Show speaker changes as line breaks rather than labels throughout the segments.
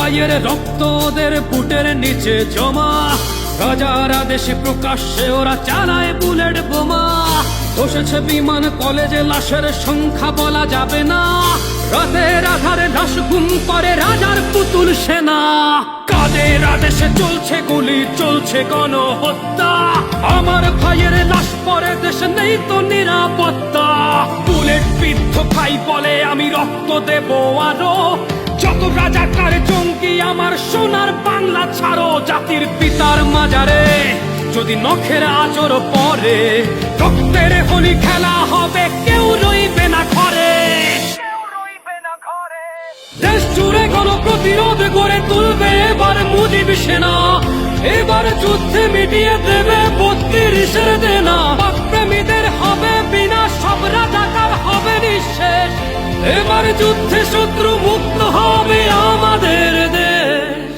ভাইয়ের রক্ত ওদের বুটের নিচে জমা, রাজার আদেশে প্রকাশ্যে ওরা চালায় বুলেট বোমা। বসেছে বিমান কলেজে, লাশের সংখ্যা বলা যাবে না, রাতের আধারে লাশ গুম করে রাজার পুতুল সেনা। কাদের আদেশে চলছে গুলি, চলছে গণহত্যা, আমার ভাইয়ের লাশ পরে দেশে নেই তো নিরাপত্তা। বুলেট বিদ্ধ ভাই বলে আমি রক্ত দেব আরো, যত রাজাকার জঙ্গি আমার সোনার বাংলা ছাড়ো। জাতির পিতার মাজারে যদি নখের আচর পরে, রক্তের হোলি খেলা হবে, কেউ রইবে না ঘরে। দেশ জুড়ে গণপ্রতিরোধ গড়ে তুলবে এবার মুজিব সেনা, এবার যুদ্ধে মিটিয়ে দেবে ৩২-এর দেনা। প্রেমীদের হবে বিনাশ, সব রাজাকার হবে নিঃশেষ, এবার যুদ্ধে শত্রু মুক্ত হবে আমাদের দেশ।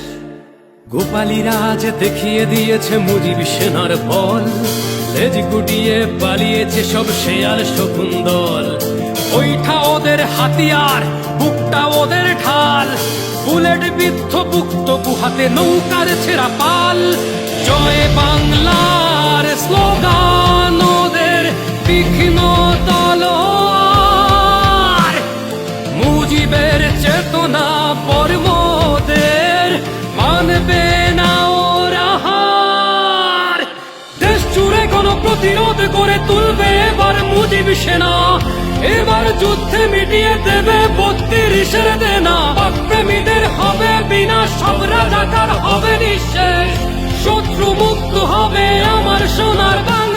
গোপালী রাজ দেখিয়ে দিয়েছে মুজিব সেনার বল, লেজ গুটিয়ে পালিয়েছে সব শেয়াল শকুন দল। ওইটা ওদের হাতিয়ার, বুকটা ওদের ঢাল, বুলেট বিদ্ধ বুক তবু হাতে নৌকার ছেঁড়া পাল। জয় বাংলার স্লোগান ওদের তীক্ষ্ণ তলোয়ার, মুজিবের চেতনা বর্মদের মানবে না ওরা হার। দেশ জুড়ে গণপ্রতিরোধ গড়ে তুলবে এবার মুজিব সেনা, এবার যুদ্ধে মিটিয়ে দেবে ৩২-এর দেনা। প্রেমীদের হবে বিনাশ, সব রাজাকার হবে নিঃশেষ, শত্রু মুক্ত হবে আমার সোনার বাংলাদেশ।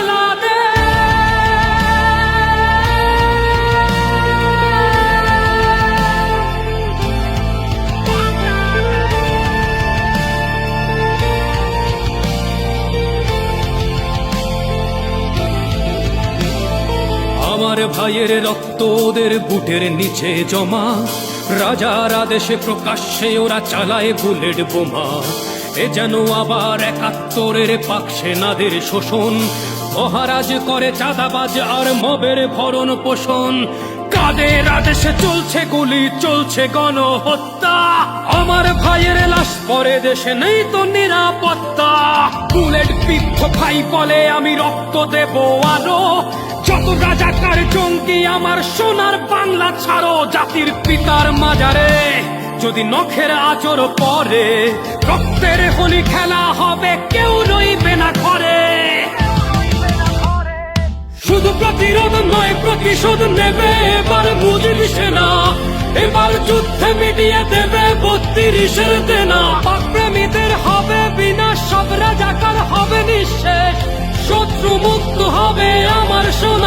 আমার ভাইয়ের রক্ত ওদের বুটের নিচে জমা, রাজার আদেশে প্রকাশ্যে ওরা চালায় বুলেট বোমা। এ যেন আবার ৭১-এর পাক সেনাদের শোষণ, মহারাজ করে চাঁদাবাজ আর মবের ভরণ পোষণ। কাদের আদেশে চলছে গুলি, চলছে গণহত্যা, আমার ভাইয়ের লাশ পরে দেশে নেই তো নিরাপত্তা। বুলেট বিদ্ধ ভাই বলে আমি রক্ত দেব আরো, যত রাজাকার জঙ্গি আমার সোনার বাংলা ছাড়ো। জাতির পিতার মাজারে যদি নখের আচর পরে, রক্তের হোলি খেলা হবে, কেউ রইবে না ঘরে। শুধু প্রতিরোধ নয় প্রতিশোধ নেবে এবার মুজিব সেনা, এবার যুদ্ধে মিটিয়ে দেবে ৩২-এর দেনা। প্রেমীদের হবে বিনাশ, সব রাজাকার হবে নিঃশেষ, শত্রু মুক্ত হবে আমার সোনার